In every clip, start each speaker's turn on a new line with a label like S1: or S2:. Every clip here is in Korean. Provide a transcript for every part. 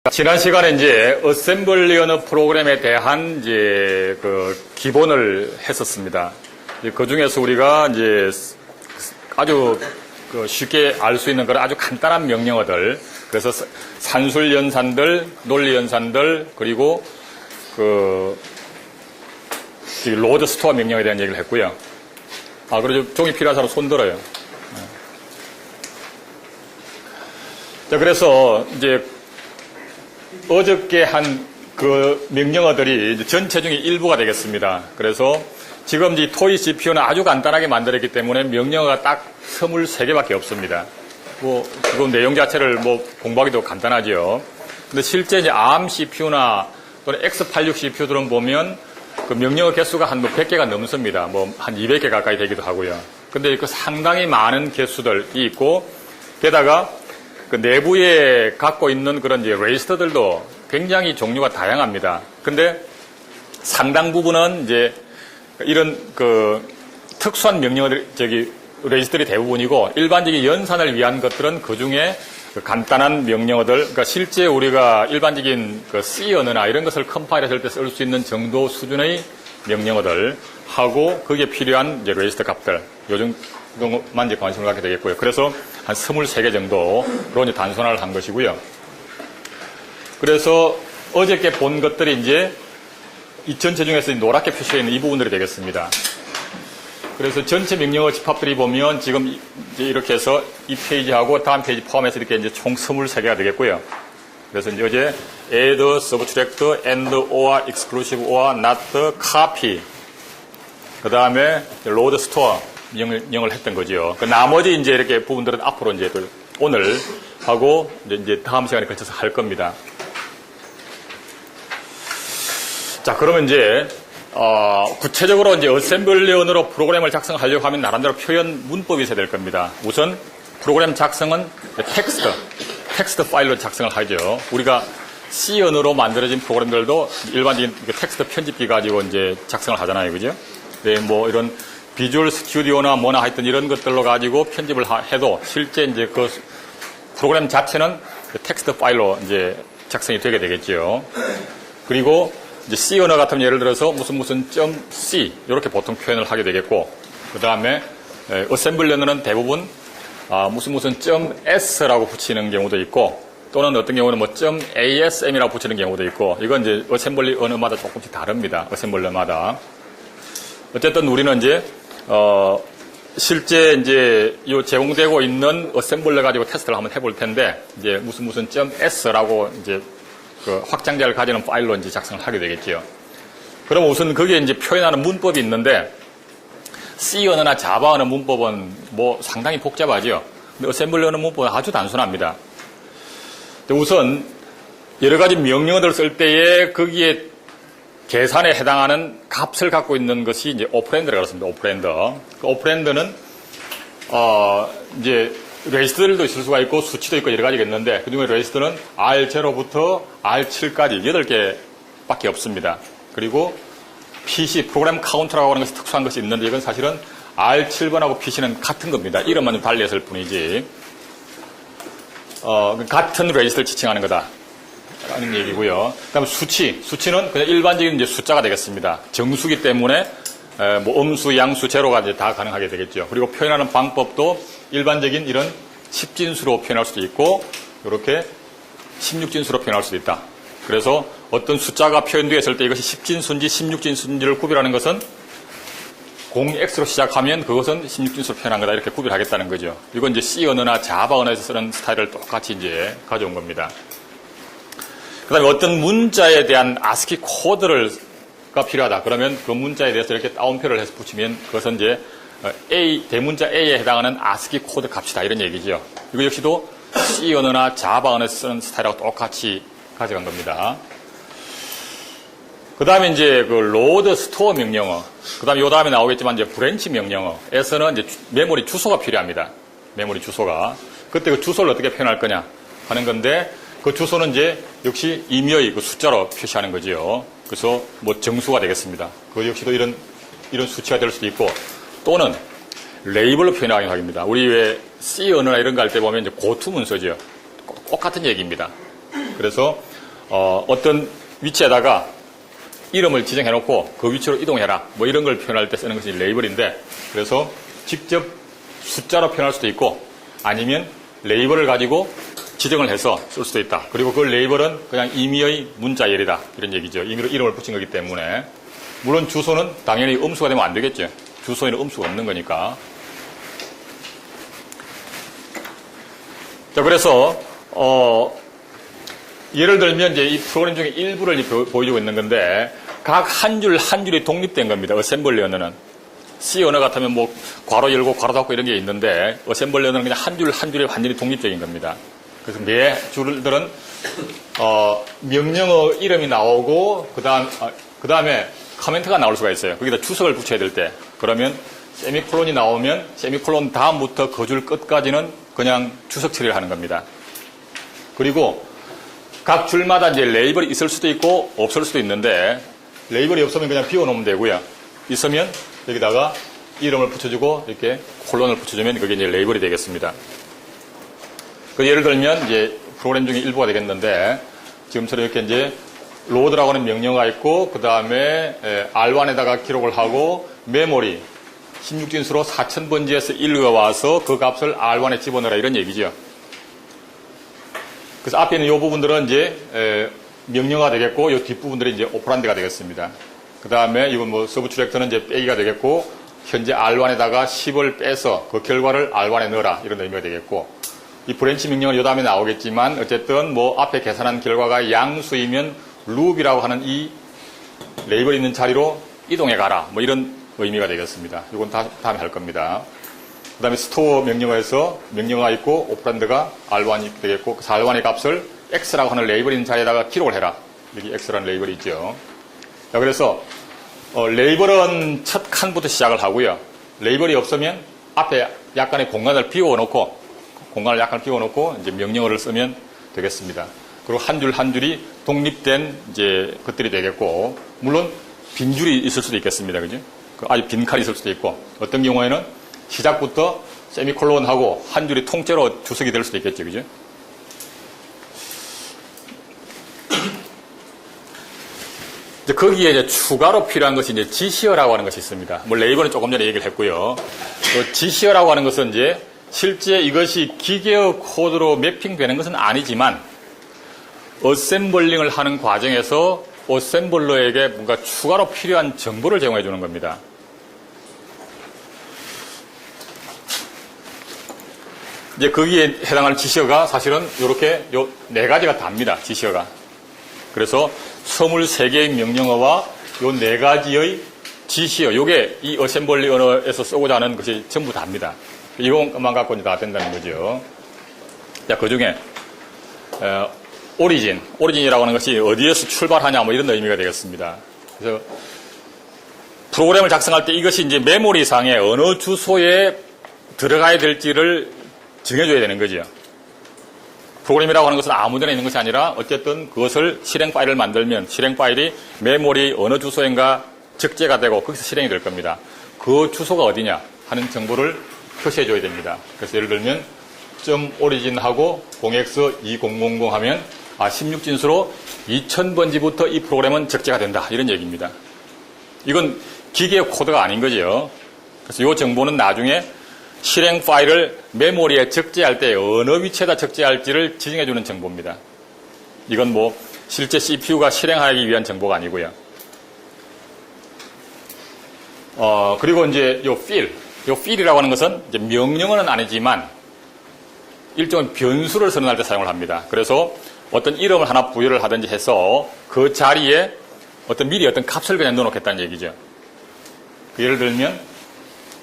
S1: 지난 시간에 이제 어셈블리 언어 프로그램에 대한 이제 그 기본을 했었습니다. 그 중에서 우리가 이제 아주 쉽게 알 수 있는 그런 아주 간단한 명령어들, 그래서 산술 연산들, 논리 연산들, 그리고 로드 스토어 명령에 대한 얘기를 했고요. 그리고 종이 필요한 사람 손 들어요. 자, 그래서 이제 어저께 한 그 명령어들이 이제 전체 중에 일부가 되겠습니다. 그래서 지금 이 토이 GPU는 아주 간단하게 만들었기 때문에 명령어가 딱 23개밖에 없습니다. 그 내용 자체를 공부하기도 간단하죠. 근데 실제 이제 ARM CPU나 또는 X86 CPU들은 보면 그 명령어 개수가 한 100개가 넘습니다. 한 200개 가까이 되기도 하고요. 근데 그 상당히 많은 개수들이 있고, 게다가 그 내부에 갖고 있는 그런 이제 레지스터들도 굉장히 종류가 다양합니다. 근데 상당 부분은 이제 이런 그 특수한 명령어들, 레지스터들이 대부분이고, 일반적인 연산을 위한 것들은 그 중에 그 간단한 명령어들, 그러니까 실제 우리가 일반적인 그 C 언어나 이런 것을 컴파일했을 때 쓸 수 있는 정도 수준의 명령어들 하고, 거기에 필요한 이제 레지스터 값들, 요 정도만 이제 관심을 갖게 되겠고요. 그래서 한 23개 정도로 이제 단순화를 한 것이고요. 그래서 어저께 본 것들이 이제 이 전체 중에서 노랗게 표시되어 있는 이 부분들이 되겠습니다. 그래서 전체 명령어 집합들이 보면 지금 이제 이렇게 해서 이 페이지하고 다음 페이지 포함해서 이렇게 이제 총 23개가 되겠고요. 그래서 이제 어제 add, subtract, and, or, exclusive, or, not, copy, 그 다음에 load, store 명령을 했던 거죠. 그 나머지 이제 이렇게 부분들은 앞으로 이제 오늘 하고 이제 다음 시간에 걸쳐서 할 겁니다. 자, 그러면 이제 구체적으로 이제 어셈블리 언어로 프로그램을 작성하려고 하면 나름대로 표현 문법이 있어야 될 겁니다. 우선 프로그램 작성은 텍스트 파일로 작성을 하죠. 우리가 C 언어로 만들어진 프로그램들도 일반적인 텍스트 편집기 가지고 이제 작성을 하잖아요, 그죠? 네, 이런 비주얼 스튜디오나 뭐나 하여튼 이런 것들로 가지고 편집을 해도 실제 이제 그 프로그램 자체는 텍스트 파일로 이제 작성이 되게 되겠죠. 그리고 이제 C 언어 같은 예를 들어서 무슨 .c 이렇게 보통 표현을 하게 되겠고, 그 다음에 어셈블리 언어는 대부분 무슨 .s라고 붙이는 경우도 있고, 또는 어떤 경우는 .asm이라고 붙이는 경우도 있고, 이건 이제 어셈블리 언어마다 조금씩 다릅니다. 어셈블리 언어마다. 어쨌든 우리는 이제 실제 이제 요 제공되고 있는 어셈블리 가지고 테스트를 한번 해볼 텐데, 이제 무슨 .s라고 이제 그 확장자를 가지는 파일로 이제 작성을 하게 되겠죠. 그럼 우선 거기에 이제 표현하는 문법이 있는데, C 언어나 자바 언어 문법은 상당히 복잡하죠. 근데 어셈블리 언어 문법은 아주 단순합니다. 근데 우선 여러 가지 명령어들을 쓸 때에 거기에 계산에 해당하는 값을 갖고 있는 것이 이제 오퍼랜드라고 그렇습니다. 오퍼랜드. 그 오퍼랜드는 이제 레지스터들도 있을 수가 있고 수치도 있고 여러 가지가 있는데, 그중에 레지스터는 R0부터 R7까지 8개밖에 없습니다. 그리고 PC, 프로그램 카운터라고 하는 것이 특수한 것이 있는데, 이건 사실은 R7번하고 PC는 같은 겁니다. 이름만 좀 달리했을 뿐이지. 같은 레지스터를 지칭하는 거다 라는 얘기고요. 그 다음에 수치는 그냥 일반적인 이제 숫자가 되겠습니다. 정수기 때문에 음수, 양수, 제로가 이제 다 가능하게 되겠죠. 그리고 표현하는 방법도 일반적인 이런 10진수로 표현할 수도 있고, 이렇게 16진수로 표현할 수도 있다. 그래서 어떤 숫자가 표현되었을 때 이것이 10진수인지 16진수인지를 구별하는 것은 0x로 시작하면 그것은 16진수로 표현한 거다, 이렇게 구별하겠다는 거죠. 이건 이제 C 언어나 자바 언어에서 쓰는 스타일을 똑같이 이제 가져온 겁니다. 그 다음에 어떤 문자에 대한 ASCII 코드가 필요하다. 그러면 그 문자에 대해서 이렇게 따옴표를 해서 붙이면 그것은 이제 대문자 A에 해당하는 ASCII 코드 값이다, 이런 얘기죠. 이거 역시도 C 언어나 자바 언어에서 쓰는 스타일하고 똑같이 가져간 겁니다. 그 다음에 이제 그 로드 스토어 명령어. 그 다음에 요 다음에 나오겠지만 이제 브랜치 명령어에서는 이제 메모리 주소가 필요합니다. 메모리 주소가. 그때 그 주소를 어떻게 표현할 거냐 하는 건데, 그 주소는 이제 역시 임의의 그 숫자로 표시하는 거지요. 그래서 정수가 되겠습니다. 그 역시도 이런 수치가 될 수도 있고, 또는 레이블로 표현하기도 합니다. 우리 왜 C 언어나 이런 거 할 때 보면 이제 고투문 쓰죠. 똑같은 얘기입니다. 그래서 어떤 위치에다가 이름을 지정해놓고 그 위치로 이동해라. 뭐 이런 걸 표현할 때 쓰는 것이 레이블인데, 그래서 직접 숫자로 표현할 수도 있고, 아니면 레이블을 가지고 지정을 해서 쓸 수도 있다. 그리고 그 레이블은 그냥 임의의 문자열이다. 이런 얘기죠. 임의로 이름을 붙인 거기 때문에. 물론 주소는 당연히 음수가 되면 안 되겠죠. 주소에는 음수가 없는 거니까. 자, 그래서, 예를 들면 이제 이 프로그램 중에 일부를 보여주고 있는 건데, 각 한 줄 한 줄이 독립된 겁니다. 어셈블리 언어는. C 언어 같으면 뭐, 괄호 열고 괄호 닫고 이런 게 있는데, 어셈블리 언어는 그냥 한 줄 한 줄이 완전히 독립적인 겁니다. 그래서 매 줄들은, 명령어 이름이 나오고, 그 다음에 커멘트가 나올 수가 있어요. 거기다 주석을 붙여야 될 때. 그러면 세미콜론이 나오면 세미콜론 다음부터 그 줄 끝까지는 그냥 주석 처리를 하는 겁니다. 그리고 각 줄마다 이제 레이블이 있을 수도 있고 없을 수도 있는데, 레이블이 없으면 그냥 비워놓으면 되고요. 있으면 여기다가 이름을 붙여주고 이렇게 콜론을 붙여주면 그게 이제 레이블이 되겠습니다. 그 예를 들면 이제 프로그램 중에 일부가 되겠는데, 지금처럼 이렇게 이제 로드라고 하는 명령어가 있고, 그 다음에 R1에다가 기록을 하고, 메모리 16진수로 4000번지에서 1가 와서 그 값을 R1에 집어넣어라 이런 얘기죠. 그래서 앞에 있는 이 부분들은 이제 명령어가 되겠고, 이 뒷부분들이 이제 오퍼란드가 되겠습니다. 그 다음에 이건 뭐 서브트랙터는 이제 빼기가 되겠고, 현재 R1에다가 10을 빼서 그 결과를 R1에 넣어라 이런 의미가 되겠고, 이 브랜치 명령은 이 다음에 나오겠지만, 어쨌든 뭐 앞에 계산한 결과가 양수이면 룹이라고 하는 이 레이블 있는 자리로 이동해 가라. 뭐 이런 의미가 되겠습니다. 이건 다음에 할 겁니다. 그 다음에 스토어 명령어에서 명령어가 있고 오퍼란드가 R1이 되겠고, 그 R1의 값을 X라고 하는 레이블 있는 자리에다가 기록을 해라. 여기 X라는 레이블이 있죠. 자, 그래서 레이블은 첫 칸부터 시작을 하고요. 레이블이 없으면 앞에 약간의 공간을 비워놓고 이제 명령어를 쓰면 되겠습니다. 그리고 한 줄 한 줄이 독립된 이제 것들이 되겠고, 물론 빈줄이 있을 수도 있겠습니다. 그죠? 아주 빈 칸이 있을 수도 있고, 어떤 경우에는 시작부터 세미콜론하고 한 줄이 통째로 주석이 될 수도 있겠죠. 그죠? 이제 거기에 이제 추가로 필요한 것이 이제 지시어라고 하는 것이 있습니다. 뭐 레이블은 조금 전에 얘기를 했고요. 또 지시어라고 하는 것은 이제 실제 이것이 기계어 코드로 매핑되는 것은 아니지만, 어셈블링을 하는 과정에서 어셈블러에게 뭔가 추가로 필요한 정보를 제공해 주는 겁니다. 이제 거기에 해당하는 지시어가 사실은 이렇게 요 네 가지가 답니다. 지시어가. 그래서 23개의 명령어와 요 네 가지의 지시어, 요게 이 어셈블리 언어에서 쓰고자 하는 것이 전부 답니다. 이것만 갖고 이제 다 된다는 거죠. 자, 그 중에 오리진이라고 하는 것이 어디에서 출발하냐, 뭐 이런 의미가 되겠습니다. 그래서 프로그램을 작성할 때 이것이 이제 메모리상에 어느 주소에 들어가야 될지를 정해줘야 되는 거죠. 프로그램이라고 하는 것은 아무 데나 있는 것이 아니라 어쨌든 그것을 실행 파일을 만들면 실행 파일이 메모리 어느 주소인가 적재가 되고 거기서 실행이 될 겁니다. 그 주소가 어디냐 하는 정보를 표시해줘야 됩니다. 그래서 예를 들면 .origin하고 0x2000 하면 16진수로 2000번지부터 이 프로그램은 적재가 된다. 이런 얘기입니다. 이건 기계 코드가 아닌 거죠. 그래서 이 정보는 나중에 실행 파일을 메모리에 적재할 때 어느 위치에다 적재할지를 지정해주는 정보입니다. 이건 뭐 실제 CPU가 실행하기 위한 정보가 아니고요. 그리고 이제 요 fill이라고 하는 것은 이제 명령어는 아니지만 일종의 변수를 선언할 때 사용을 합니다. 그래서 어떤 이름을 하나 부여를 하든지 해서 그 자리에 미리 어떤 값을 그냥 넣어놓겠다는 얘기죠. 예를 들면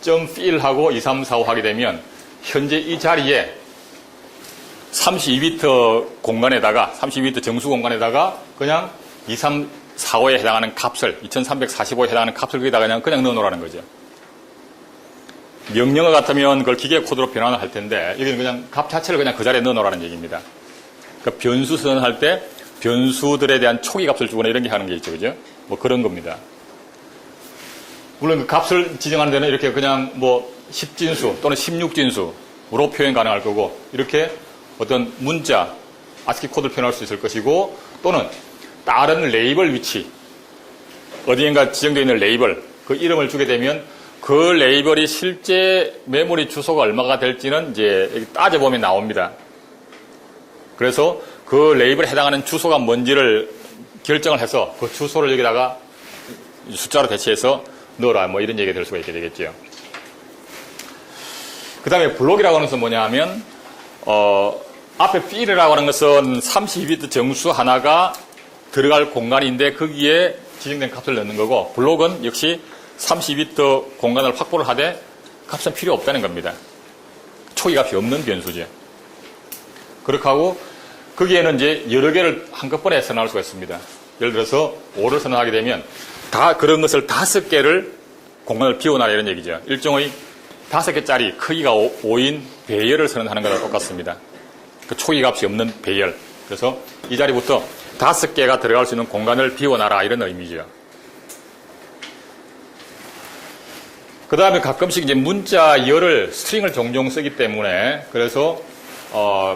S1: .fill하고 2, 3, 4, 5 하게 되면 현재 이 자리에 32비트 공간에다가 32비트 정수 공간에다가 그냥 2, 3, 4, 5에 해당하는 값을 2345에 해당하는 값을 그냥 넣어놓으라는 거죠. 명령어 같으면 그걸 기계 코드로 변환을 할 텐데 여기는 그냥 값 자체를 그냥 그 자리에 넣어놓으라는 얘기입니다. 그러니까 변수 선언할 때 변수들에 대한 초기 값을 주거나 이런 게 하는 게 있죠. 그죠? 뭐 그런 겁니다. 물론 그 값을 지정하는 데는 이렇게 그냥 뭐 10진수 또는 16진수로 표현 가능할 거고, 이렇게 어떤 문자, ASCII 코드를 표현할 수 있을 것이고, 또는 다른 레이블 위치, 어디인가 지정되어 있는 레이블, 그 이름을 주게 되면 그 레이블이 실제 메모리 주소가 얼마가 될지는 이제 따져보면 나옵니다. 그래서 그 레이블에 해당하는 주소가 뭔지를 결정을 해서 그 주소를 여기다가 숫자로 대체해서 넣어라, 뭐 이런 얘기가 될 수가 있게 되겠죠. 그 다음에 블록이라고 하는 것은 뭐냐 하면, 앞에 필이라고 하는 것은 32비트 정수 하나가 들어갈 공간인데 거기에 지정된 값을 넣는 거고, 블록은 역시 32비트 공간을 확보를 하되 값은 필요 없다는 겁니다. 초기 값이 없는 변수죠. 그렇게 하고 거기에는 이제 여러 개를 한꺼번에 선언할 수가 있습니다. 예를 들어서 5를 선언하게 되면 다 그런 것을 5개를 공간을 비워놔라 이런 얘기죠. 일종의 5개짜리 크기가 5인 배열을 선언하는 거랑 똑같습니다. 그 초기 값이 없는 배열. 그래서 이 자리부터 5개가 들어갈 수 있는 공간을 비워놔라 이런 의미죠. 그 다음에 가끔씩 이제 문자열을 스트링을 종종 쓰기 때문에 그래서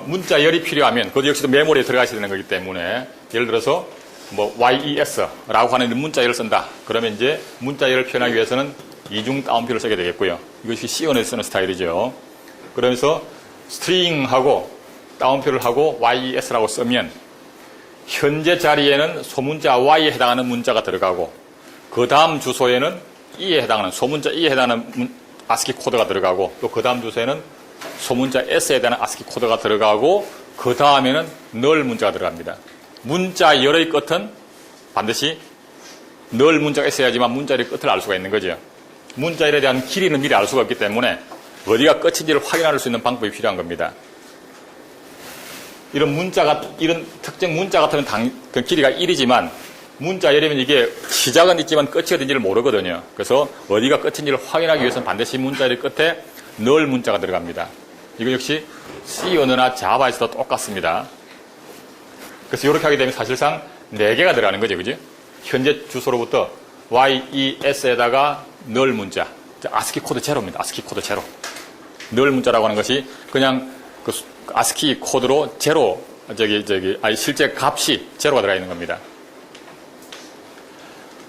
S1: 문자열이 필요하면 그것도 역시도 메모리에 들어가셔야 되는 거기 때문에 예를 들어서 뭐 YES라고 하는 문자열을 쓴다. 그러면 이제 문자열을 표현하기 위해서는 이중 따옴표를 쓰게 되겠고요. 이것이 C언에 쓰는 스타일이죠. 그러면서 스트링하고 따옴표를 하고 YES라고 쓰면 현재 자리에는 소문자 Y에 해당하는 문자가 들어가고 그 다음 주소에는 E에 해당하는 소문자 E에 해당하는 아스키 코드가 들어가고 또 그 다음 주소에는 소문자 S에 해당하는 아스키 코드가 들어가고 그 다음에는 널 문자가 들어갑니다. 문자 열의 끝은 반드시 널 문자가 있어야지만 문자열의 끝을 알 수가 있는 거죠. 문자열에 대한 길이는 미리 알 수가 없기 때문에 어디가 끝인지를 확인할 수 있는 방법이 필요한 겁니다. 이런 특정 문자 같으면 그 길이가 1이지만 문자열이면 이게 시작은 있지만 끝이 어딘지를 모르거든요. 그래서 어디가 끝인지를 확인하기 위해서는 반드시 문자열의 끝에 널 문자가 들어갑니다. 이거 역시 C 언어나 자바에서도 똑같습니다. 그래서 이렇게 하게 되면 사실상 4개가 들어가는 거죠. 그죠? 현재 주소로부터 YES에다가 널 문자. 아스키 코드 제로입니다. 아스키 코드 제로. 널 문자라고 하는 것이 그냥 그 아스키 코드로 제로, 실제 값이 제로가 들어가 있는 겁니다.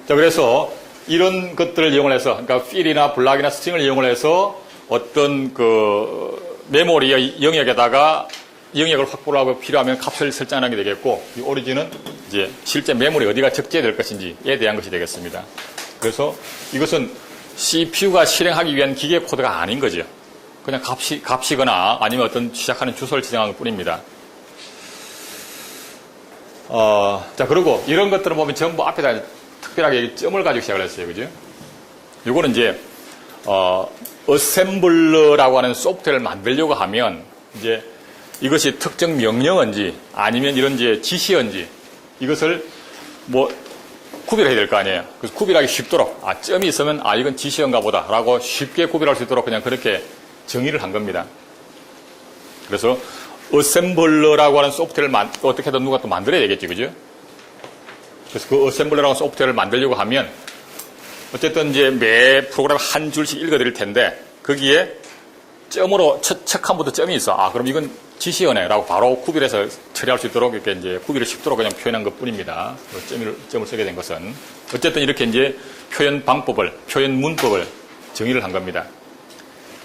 S1: 자, 그래서 이런 것들을 이용을 해서, 그러니까 필이나 블락이나 스트링을 이용을 해서 어떤 그 메모리의 영역에다가 영역을 확보를 하고 필요하면 값을 설정하는 게 되겠고, 이 오리진은 이제 실제 메모리 어디가 적재될 것인지에 대한 것이 되겠습니다. 그래서 이것은 CPU가 실행하기 위한 기계 코드가 아닌 거죠. 그냥 값이거나 아니면 어떤 시작하는 주소를 지정하는 것 뿐입니다. 자, 그리고 이런 것들을 보면 전부 앞에다 특별하게 점을 가지고 시작을 했어요. 그죠? 요거는 이제, 어셈블러라고 하는 소프트웨어를 만들려고 하면 이제 이것이 특정 명령어인지 아니면 이런 이제 지시어인지 이것을 뭐 구별해야 될 거 아니에요. 그래서 구별하기 쉽도록 점이 있으면 이건 지시어인가 보다 라고 쉽게 구별할 수 있도록 그냥 그렇게 정의를 한 겁니다. 그래서 어셈블러라고 하는 소프트웨어를 어떻게든 누가 또 만들어야 되겠지. 그죠? 그래서 그 어셈블러라고 하는 소프트웨어를 만들려고 하면 어쨌든 이제 매 프로그램 한 줄씩 읽어드릴 텐데 거기에 점으로 첫 칸부터 점이 있어. 그럼 이건 지시어네 라고 바로 구별해서 처리할 수 있도록 이렇게 이제 구별을 쉽도록 그냥 표현한 것 뿐입니다. 점을 쓰게 된 것은. 어쨌든 이렇게 이제 표현 방법을, 표현 문법을 정의를 한 겁니다.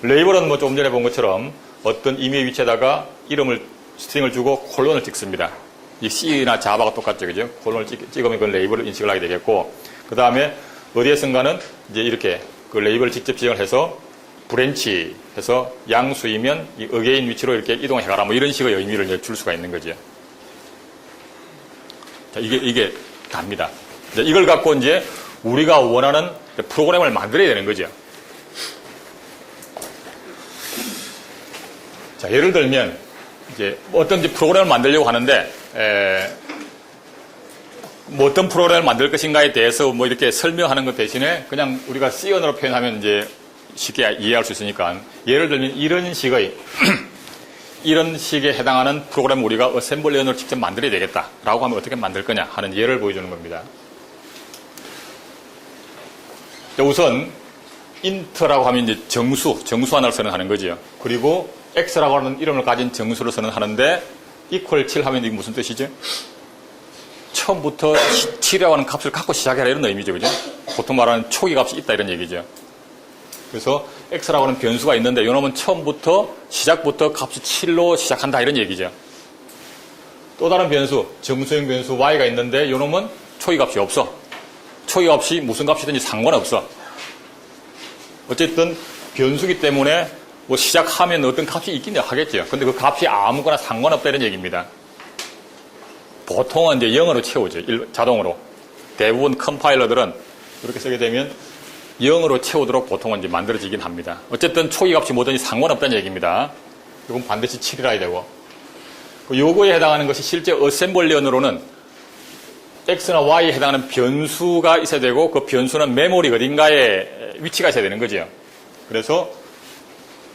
S1: 레이블은 뭐 조금 전에 본 것처럼 어떤 임의의 위치에다가 이름을, 스트링을 주고 콜론을 찍습니다. 이 C나 자바가 똑같죠. 그죠? 콜론을 찍으면 그 레이블을 인식을 하게 되겠고, 그 다음에 어디에선가는 이제 이렇게 그 레이블을 직접 지정을 해서 브랜치 해서 양수이면 이 어게인 위치로 이렇게 이동해가라 뭐 이런 식의 의미를 이제 줄 수가 있는 거죠. 자, 이게 답니다. 이걸 갖고 이제 우리가 원하는 프로그램을 만들어야 되는 거죠. 자, 예를 들면 이제 어떤 프로그램을 만들려고 하는데 뭐 어떤 프로그램을 만들 것인가에 대해서 뭐 이렇게 설명하는 것 대신에 그냥 우리가 C 언어로 표현하면 이제 쉽게 이해할 수 있으니까 예를 들면 이런 식의 이런 식에 해당하는 프로그램을 우리가 어셈블리 언어로 직접 만들어야 되겠다라고 하면 어떻게 만들 거냐 하는 예를 보여주는 겁니다. 우선 int라고 하면 이제 정수 하나를 선언하는 거죠. 그리고 x라고 하는 이름을 가진 정수를 선언하는데 equal 7 하면 이게 무슨 뜻이죠? 처음부터 7이라고 하는 값을 갖고 시작해라 이런 의미죠. 그죠? 보통 말하는 초기 값이 있다 이런 얘기죠. 그래서 x라고 하는 변수가 있는데 이놈은 처음부터 시작부터 값이 7로 시작한다 이런 얘기죠. 또 다른 변수, 정수형 변수 y가 있는데 이놈은 초기 값이 없어. 초기 값이 무슨 값이든지 상관없어. 어쨌든 변수기 때문에 뭐 시작하면 어떤 값이 있긴 하겠죠. 근데 그 값이 아무거나 상관없다 이런 얘기입니다. 보통은 이제 0으로 채우죠. 자동으로. 대부분 컴파일러들은 이렇게 쓰게 되면 0으로 채우도록 보통은 이제 만들어지긴 합니다. 어쨌든 초기 값이 뭐든지 상관없다는 얘기입니다. 이건 반드시 7이라 해야 되고. 요거에 해당하는 것이 실제 어셈블리언으로는 x나 y에 해당하는 변수가 있어야 되고 그 변수는 메모리 어딘가에 위치가 있어야 되는 거죠. 그래서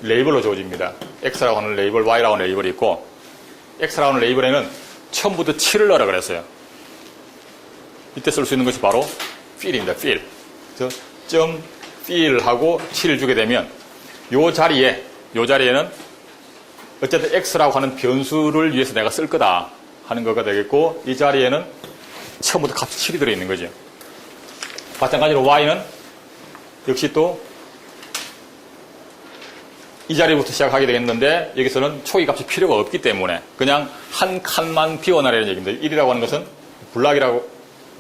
S1: 레이블로 주어집니다. x라고 하는 레이블, y라고 하는 레이블이 있고 x라고 하는 레이블에는 처음부터 7을 넣으라 그랬어요. 이때 쓸 수 있는 것이 바로 fill입니다. fill. 그래서 .fill하고 7을 주게 되면 요 자리에는 어쨌든 x라고 하는 변수를 위해서 내가 쓸 거다 하는 거가 되겠고 이 자리에는 처음부터 값이 7이 들어있는 거죠. 마찬가지로 y는 역시 또 이 자리부터 시작하게 되겠는데 여기서는 초기 값이 필요가 없기 때문에 그냥 한 칸만 비워놔라는 얘기입니다. 1이라고 하는 것은 블락이라고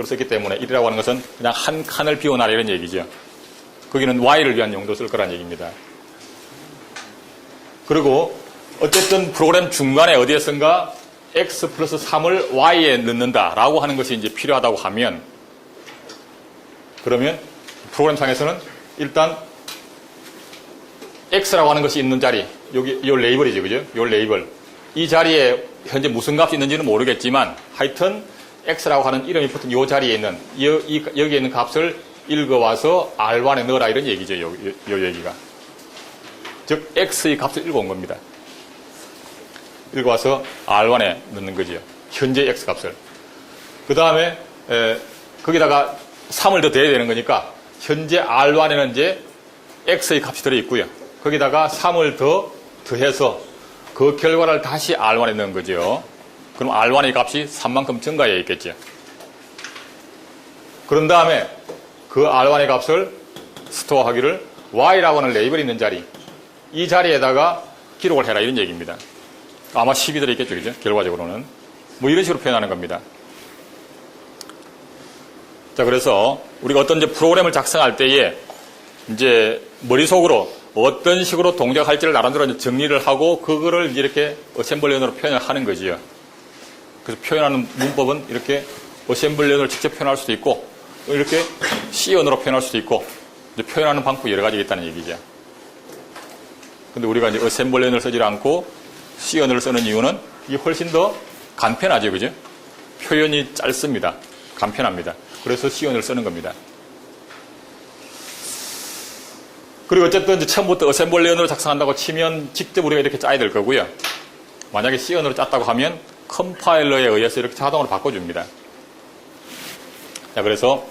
S1: 썼기 때문에 1이라고 하는 것은 그냥 한 칸을 비워놔라 이런 얘기죠. 거기는 y를 위한 용도 쓸 거란 얘기입니다. 그리고 어쨌든 프로그램 중간에 어디에선가 x 플러스 3을 y에 넣는다라고 하는 것이 이제 필요하다고 하면 그러면 프로그램상에서는 일단 x라고 하는 것이 있는 자리, 여기 요 레이블이죠, 그죠? 요 레이블. 이 자리에 현재 무슨 값이 있는지는 모르겠지만 하여튼 x라고 하는 이름이 붙은 요 자리에 있는 여기에 있는 값을 읽어와서 R1에 넣어라 이런 얘기죠, 요 얘기가. 즉 x의 값을 읽어온 겁니다. 읽어와서 R1에 넣는 거죠. 현재 x 값을. 그 다음에 거기다가 3을 더 더해야 되는 거니까 현재 R1에는 이제 x의 값이 들어있고요. 거기다가 3을 더해서 그 결과를 다시 R1에 넣은 거죠. 그럼 R1의 값이 3만큼 증가해 있겠죠. 그런 다음에 그 R1의 값을 스토어하기를 y라고 하는 레이블이 있는 자리, 이 자리에다가 기록을 해라 이런 얘기입니다. 아마 10이 들어있겠죠, 그죠? 결과적으로는. 뭐 이런 식으로 표현하는 겁니다. 자, 그래서 우리가 어떤 이제 프로그램을 작성할 때에 이제 머릿속으로 어떤 식으로 동작할지를 나름대로 이제 정리를 하고 그거를 이렇게 어셈블리언으로 표현을 하는 거지요. 그래서 표현하는 문법은 이렇게 어셈블리언으로 직접 표현할 수도 있고 이렇게 C언어로 표현할 수도 있고 이제 표현하는 방법이 여러 가지가 있다는 얘기죠. 근데 우리가 이제 어셈블리언을 쓰지 않고 C언어를 쓰는 이유는 이게 훨씬 더 간편하죠, 그죠? 표현이 짧습니다. 간편합니다. 그래서 C언어를 쓰는 겁니다. 그리고 어쨌든 이제 처음부터 어셈블리언으로 작성한다고 치면 직접 우리가 이렇게 짜야 될 거고요. 만약에 C언어로 짰다고 하면 컴파일러에 의해서 이렇게 자동으로 바꿔줍니다. 자, 그래서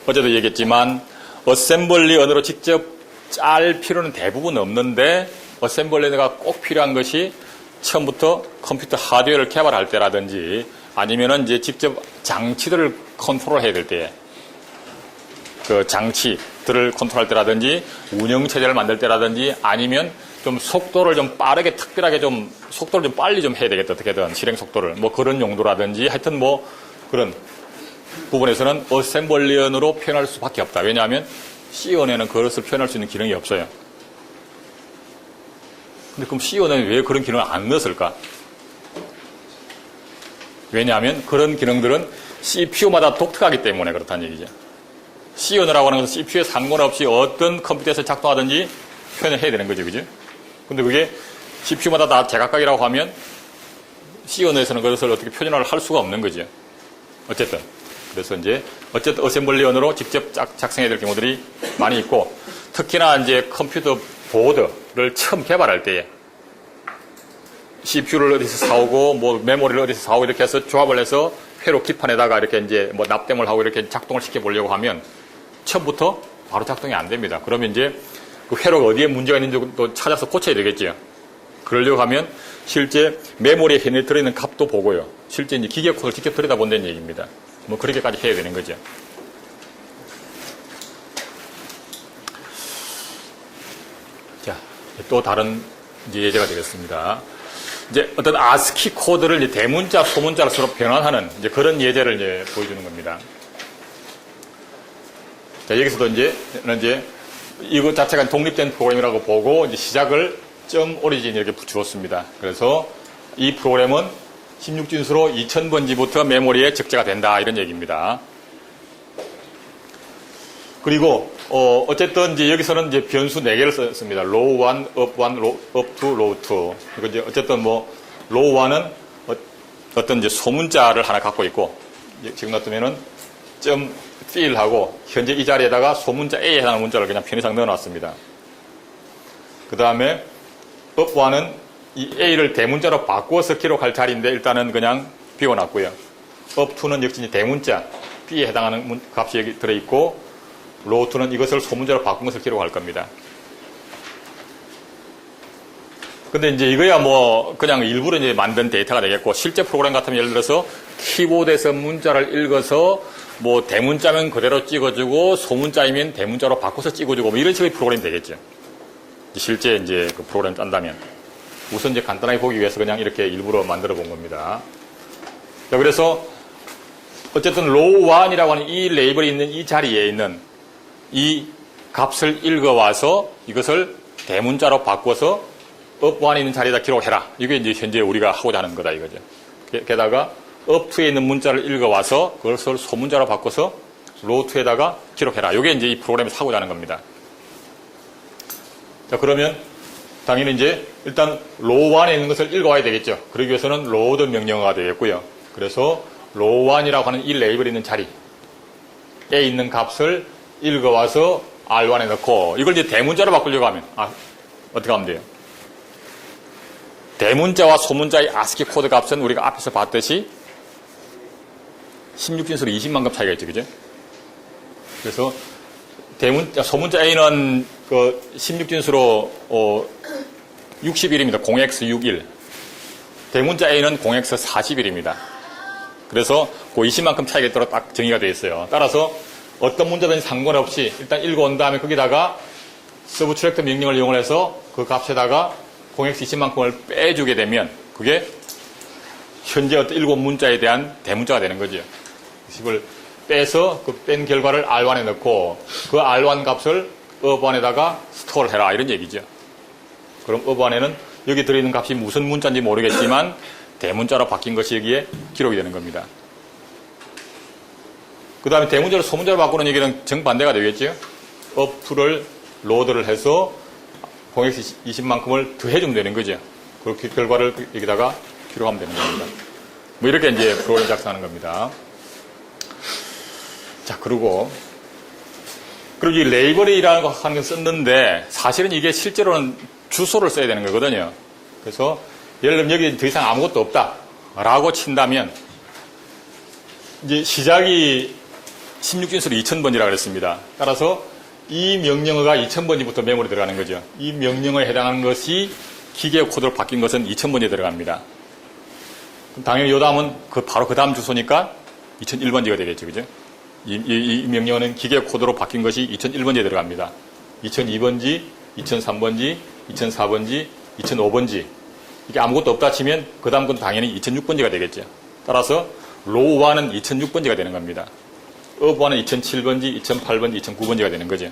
S1: 어제도 얘기했지만 어셈블리 언어로 직접 짤 필요는 대부분 없는데 어셈블리 언어가 꼭 필요한 것이 처음부터 컴퓨터 하드웨어를 개발할 때라든지 아니면은 이제 직접 장치들을 컨트롤해야 될 때, 그 장치들을 컨트롤할 때라든지 운영체제를 만들 때라든지 아니면 좀 속도를 좀 빠르게 특별하게 좀 속도를 좀 빨리 좀 해야 되겠다. 어떻게든 실행 속도를 뭐 그런 용도라든지 하여튼 뭐 그런 부분에서는 어셈블리언으로 표현할 수밖에 없다. 왜냐하면 C언어에는 그것을 표현할 수 있는 기능이 없어요. 근데 그럼 C언어에는 왜 그런 기능을 안 넣었을까? 왜냐하면 그런 기능들은 CPU마다 독특하기 때문에 그렇다는 얘기죠. C언어라고 하는 것은 CPU에 상관없이 어떤 컴퓨터에서 작동하든지 표현을 해야 되는 거죠, 그죠? 근데 그게 CPU마다 다 제각각이라고 하면 C언어에서는 그것을 어떻게 표현을 할 수가 없는 거죠. 어쨌든. 그래서 이제 어쨌든 어셈블리 언어로 직접 작성해야 될 경우들이 많이 있고 특히나 이제 컴퓨터 보드를 처음 개발할 때에 CPU를 어디서 사오고 뭐 메모리를 어디서 사오고 이렇게 해서 조합을 해서 회로 기판에다가 이렇게 이제 뭐 납땜을 하고 이렇게 작동을 시켜 보려고 하면 처음부터 바로 작동이 안 됩니다. 그러면 이제 그 회로가 어디에 문제가 있는지 또 찾아서 고쳐야 되겠죠. 그러려고 하면 실제 메모리에 현재 들어있는 값도 보고요. 실제 이제 기계 코드를 직접 들여다본다는 얘기입니다. 뭐 그렇게까지 해야 되는 거죠. 자, 또 다른 이제 예제가 되겠습니다. 이제 어떤 아스키 코드를 이제 대문자, 소문자로 서로 변환하는 이제 그런 예제를 이제 보여주는 겁니다. 자, 여기서도 이제 이거 자체가 독립된 프로그램이라고 보고 이제 시작을 .origin 이렇게 주었습니다. 그래서 이 프로그램은 16진수로 2000번지부터 메모리에 적재가 된다 이런 얘기입니다. 그리고 어쨌든 이제 여기서는 이제 변수 4개를 썼습니다. low 1, up 1, up 2, low 2. 그리고 이제 어쨌든 뭐 low 1은 어떤 이제 소문자를 하나 갖고 있고 지금 같으면은 .fill하고 현재 이 자리에다가 소문자 A에 해당하는 문자를 그냥 편의상 넣어놨습니다. 그 다음에 up 1은 이 A를 대문자로 바꾸어서 기록할 자리인데 일단은 그냥 비워놨고요. up 2는 역시 대문자 B에 해당하는 값이 여기 들어있고 low 2는 이것을 소문자로 바꾼 것을 기록할 겁니다. 근데 이제 이거야 뭐 그냥 일부러 이제 만든 데이터가 되겠고 실제 프로그램 같으면 예를 들어서 키보드에서 문자를 읽어서 뭐 대문자면 그대로 찍어주고 소문자이면 대문자로 바꿔서 찍어주고 뭐 이런 식의 프로그램이 되겠죠. 실제 이제 그 프로그램 짠다면 우선 이제 간단하게 보기 위해서 그냥 이렇게 일부러 만들어 본 겁니다. 자, 그래서 어쨌든 low 1이라고 하는 이 레이블이 있는 이 자리에 있는 이 값을 읽어와서 이것을 대문자로 바꿔서 up 1에 있는 자리에다 기록해라. 이게 이제 현재 우리가 하고자 하는 거다 이거죠. 게다가 up 2에 있는 문자를 읽어와서 그것을 소문자로 바꿔서 low 2에다가 기록해라. 이게 이제 이 프로그램에서 하고자 하는 겁니다. 자, 그러면 당연히 이제 일단 low 1에 있는 것을 읽어와야 되겠죠. 그러기 위해서는 load 명령어가 되겠고요. 그래서 low 1이라고 하는 이 레이블이 있는 자리에 있는 값을 읽어와서 R1에 넣고 이걸 이제 대문자로 바꾸려고 하면 어떻게 하면 돼요? 대문자와 소문자의 ASCII 코드 값은 우리가 앞에서 봤듯이 16진수로 20만 급 차이가 있죠, 그죠? 그래서 소문자 A는 그 16진수로 61입니다. 0x61. 대문자 A는 0x 41입니다. 그래서 그 20만큼 차이가 있도록 딱 정의가 되어 있어요. 따라서 어떤 문자든지 상관없이 일단 읽어온 다음에 거기다가 서브트랙트 명령을 이용해서 그 값에다가 0x 20만큼을 빼주게 되면 그게 현재 어떤 읽어온 문자에 대한 대문자가 되는 거죠. 이걸 빼서 그 뺀 결과를 R1에 넣고 그 R1 값을 up1에다가 스토어를 해라 이런 얘기죠. 그럼 up1에는 여기 들어있는 값이 무슨 문자인지 모르겠지만 대문자로 바뀐 것이 여기에 기록이 되는 겁니다. 그 다음에 대문자로 소문자로 바꾸는 얘기는 정반대가 되겠죠. up2를 로드를 해서 0x 20만큼을 더해주면 되는 거죠. 그렇게 결과를 여기다가 기록하면 되는 겁니다. 뭐 이렇게 이제 프로그램 작성하는 겁니다. 자, 그리고 이 레이블이라고 하는 걸 썼는데 사실은 이게 실제로는 주소를 써야 되는 거거든요. 그래서 예를 들면 여기 더 이상 아무것도 없다라고 친다면 이제 시작이 16진수로 2000번지라고 그랬습니다. 따라서 이 명령어가 2000번지부터 메모리에 들어가는 거죠. 이 명령어에 해당하는 것이 기계 코드로 바뀐 것은 2000번지에 들어갑니다. 그럼 당연히 이 다음은 바로 그 다음 주소니까 2001번지가 되겠죠. 그죠? 이 명령어는 기계 코드로 바뀐 것이 2001번지에 들어갑니다. 2002번지, 2003번지, 2004번지, 2005번지. 이게 아무것도 없다 치면 그 다음 건 당연히 2006번지가 되겠죠. 따라서 low 1은 2006번지가 되는 겁니다. up 1은 2007번지, 2008번지, 2009번지가 되는 거죠.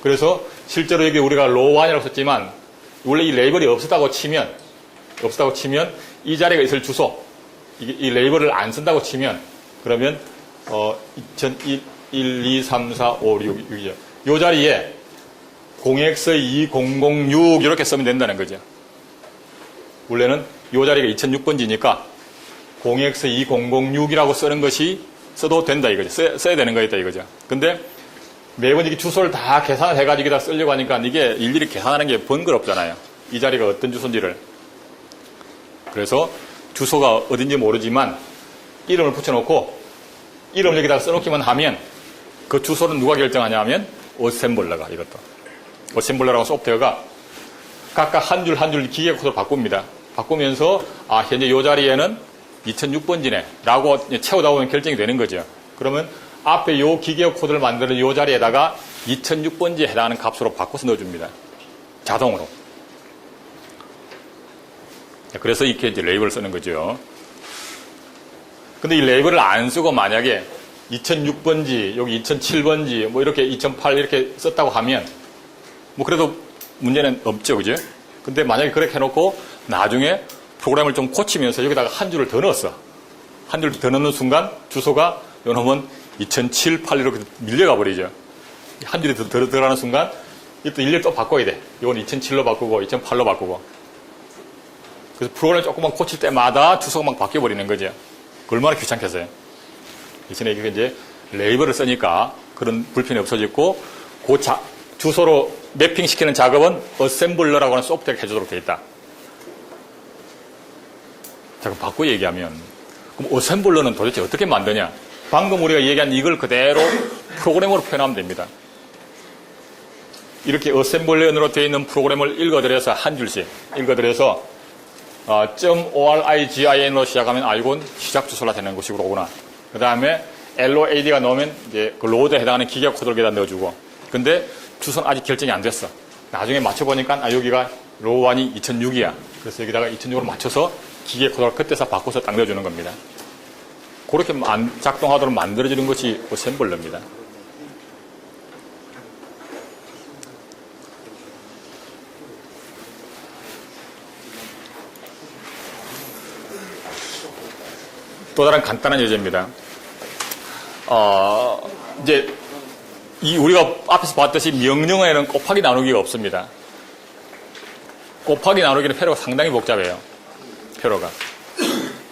S1: 그래서 실제로 여기 우리가 low 1이라고 썼지만 원래 이 레이블이 없었다고 치면 이 자리가 있을 주소, 이 레이블을 안 쓴다고 치면 그러면 2001, 1, 2, 3, 4, 5, 6, 6이죠. 이 자리에 0x2006 이렇게 쓰면 된다는 거죠. 원래는 이 자리가 2006번지니까 0x2006이라고 쓰는 것이 써도 된다 이거죠. 써야 되는 거였다 이거죠. 근데 매번 이렇게 주소를 다 계산을 해가지고 다 쓰려고 하니까 이게 일일이 계산하는 게 번거롭잖아요. 이 자리가 어떤 주소인지를. 그래서 주소가 어딘지 모르지만 이름을 붙여놓고 이름을 여기다가 써놓기만 하면 그 주소는 누가 결정하냐 하면 어셈블러가 이것도. 어셈블러라고 소프트웨어가 각각 한 줄 한 줄 기계 코드를 바꿉니다. 바꾸면서 현재 이 자리에는 2006번지네 라고 채우다 보면 결정이 되는 거죠. 그러면 앞에 이 기계 코드를 만드는 이 자리에다가 2006번지에 해당하는 값으로 바꿔서 넣어줍니다. 자동으로. 그래서 이렇게 이제 레이블을 쓰는 거죠. 근데 이 레이블을 안 쓰고 만약에 2006번지, 여기 2007번지, 뭐 이렇게 2008 이렇게 썼다고 하면 뭐 그래도 문제는 없죠, 그죠? 근데 만약에 그렇게 해놓고 나중에 프로그램을 좀 고치면서 여기다가 한 줄을 더 넣었어. 한 줄 더 넣는 순간 주소가 요놈은 2007, 8 이렇게 밀려가 버리죠. 한 줄이 더 들어가는 순간 이또 일일이 또 바꿔야 돼. 이건 2007로 바꾸고 2008로 바꾸고. 그래서 프로그램을 조금만 고칠 때마다 주소가 막 바뀌어 버리는 거죠. 얼마나 귀찮겠어요. 이전에 이제 레이블을 쓰니까 그런 불편이 없어졌고 그 주소로 매핑시키는 작업은 어셈블러라고 하는 소프트웨어가 해주도록 되어 있다. 자, 그럼 바꿔 얘기하면 그럼 어셈블러는 도대체 어떻게 만드냐? 방금 우리가 얘기한 이걸 그대로 프로그램으로 표현하면 됩니다. 이렇게 어셈블러로 되어 있는 프로그램을 읽어드려서 한 줄씩 읽어드려서 .origin으로 시작하면 이건 시작 주소라 되는 것이고 오구나. 그 다음에 LOAD가 넣으면 이제 그 로드에 해당하는 기계 코드를 여기다 넣어주고. 근데 주소는 아직 결정이 안 됐어. 나중에 맞춰보니까 여기가 로우1이 2006이야. 그래서 여기다가 2006으로 맞춰서 기계 코드를 그때서 바꿔서 딱 넣어주는 겁니다. 그렇게 작동하도록 만들어주는 것이 어셈블러입니다. 또 다른 간단한 예제입니다. 이제 우리가 앞에서 봤듯이 명령어에는 곱하기 나누기가 없습니다. 곱하기 나누기는 표로가 상당히 복잡해요. 표로가.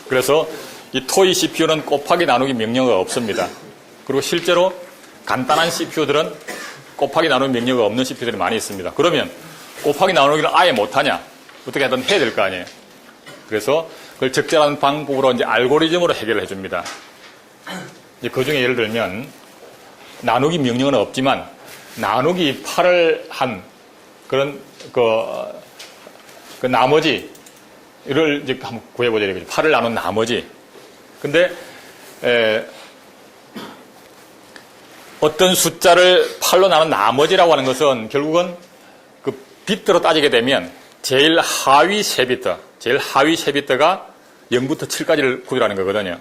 S1: 그래서 이 토이 CPU는 곱하기 나누기 명령어가 없습니다. 그리고 실제로 간단한 CPU들은 곱하기 나누기 명령어가 없는 CPU들이 많이 있습니다. 그러면 곱하기 나누기를 아예 못하냐? 어떻게 하든 해야 될 거 아니에요. 그래서 그걸 적절한 방법으로 이제 알고리즘으로 해결을 해줍니다. 이제 그 중에 예를 들면 나누기 명령어는 없지만 나누기 8을 한 그런 그 나머지를 이제 한번 구해보자 이거죠. 8을 나눈 나머지. 근데 어떤 숫자를 8로 나눈 나머지라고 하는 것은 결국은 그 비트로 따지게 되면 제일 하위 세 비트, 제일 하위 세 비트가 0부터 7까지를 구별하는 거거든요.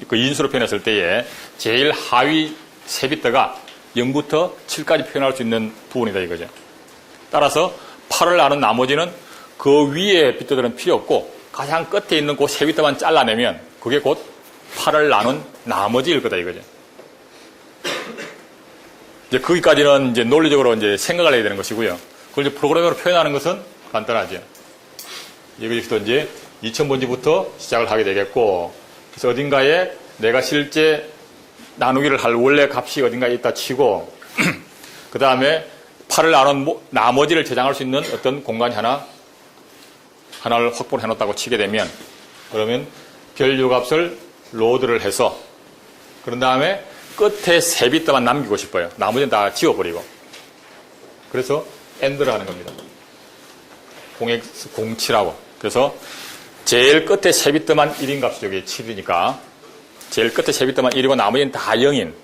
S1: 그 인수로 표현했을 때에 제일 하위 세 비트가 0부터 7까지 표현할 수 있는 부분이다 이거죠. 따라서 8을 나눈 나머지는 그 위에 비트들은 필요 없고 가장 끝에 있는 그 세 비트만 잘라내면 그게 곧 8을 나눈 나머지일 거다 이거죠. 이제 거기까지는 이제 논리적으로 이제 생각을 해야 되는 것이고요. 그걸 이제 프로그램으로 표현하는 것은 간단하죠. 여기서부터 이제 2000번지부터 시작을 하게 되겠고, 그래서 어딘가에 내가 실제 나누기를 할 원래 값이 어딘가에 있다 치고, 그 다음에 8을 나눈 나머지를 저장할 수 있는 어떤 공간이 하나를 확보를 해놓았다고 치게 되면, 그러면 별유 값을 로드를 해서, 그런 다음에 끝에 세 비트만 남기고 싶어요. 나머지는 다 지워버리고. 그래서 엔드를 하는 겁니다. 0x07하고. 그래서 제일 끝에 세 비트만 1인 값이 여기 7이니까 제일 끝에 세 비트만 1이고 나머지는 다 0인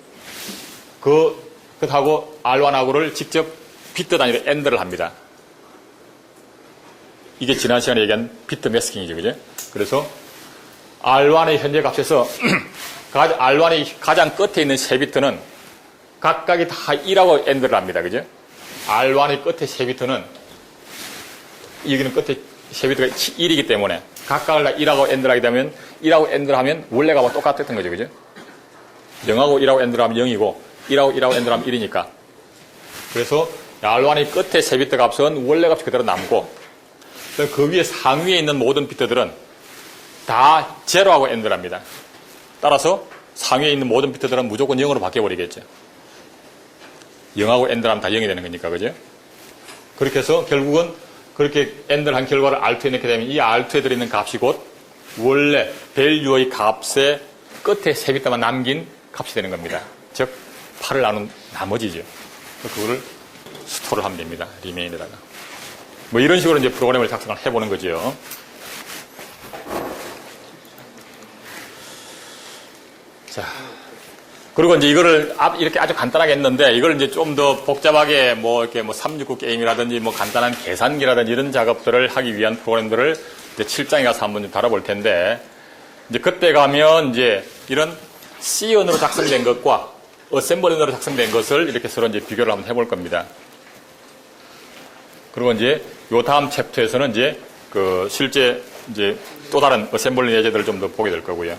S1: 그하고 R1하고를 직접 비트 단위로 엔드를 합니다. 이게 지난 시간에 얘기한 비트 매스킹이죠. 그죠? 그래서 R1의 현재 값에서 R1의 가장 끝에 있는 세 비트는 각각이 다 1하고 엔드를 합니다. 그죠? R1의 끝에 세 비트는 여기는 끝에 세 비트가 1이기 때문에 각각을 다 1하고 엔드를 하게 되면 1하고 엔드를 하면 원래 값과 똑같았던 거죠. 그죠? 0하고 1하고 엔드를 하면 0이고 1하고 1하고 엔드를 하면 1이니까. 그래서 R1의 끝에 세 비트 값은 원래 값이 그대로 남고 그 위에 상위에 있는 모든 비트들은 다 제로하고 엔드를 합니다. 따라서 상위에 있는 모든 비트들은 무조건 0으로 바뀌어버리겠죠. 0하고 엔드를 하면 다 0이 되는 거니까. 그죠? 그렇게 해서 결국은 그렇게 엔드를 한 결과를 R2에 넣게 되면 이 R2에 들어있는 값이 곧 원래 밸류의 값의 끝에 세 비트만 남긴 값이 되는 겁니다. 즉 8을 나눈 나머지죠. 그거를 스토어를 하면 됩니다. 리메인에다가. 뭐 이런 식으로 이제 프로그램을 작성을 해보는 거죠. 자. 그리고 이제 이거를 이렇게 아주 간단하게 했는데 이걸 이제 좀 더 복잡하게 뭐 이렇게 뭐 369 게임이라든지 뭐 간단한 계산기라든지 이런 작업들을 하기 위한 프로그램들을 이제 7장에 가서 한번 좀 다뤄볼 텐데 이제 그때 가면 이제 이런 C 언어로 작성된 것과 어셈블리 언어로 작성된 것을 이렇게 서로 이제 비교를 한번 해볼 겁니다. 그리고 이제 요 다음 챕터에서는 이제 그 실제 이제 또 다른 어셈블리 예제들을 좀 더 보게 될 거고요.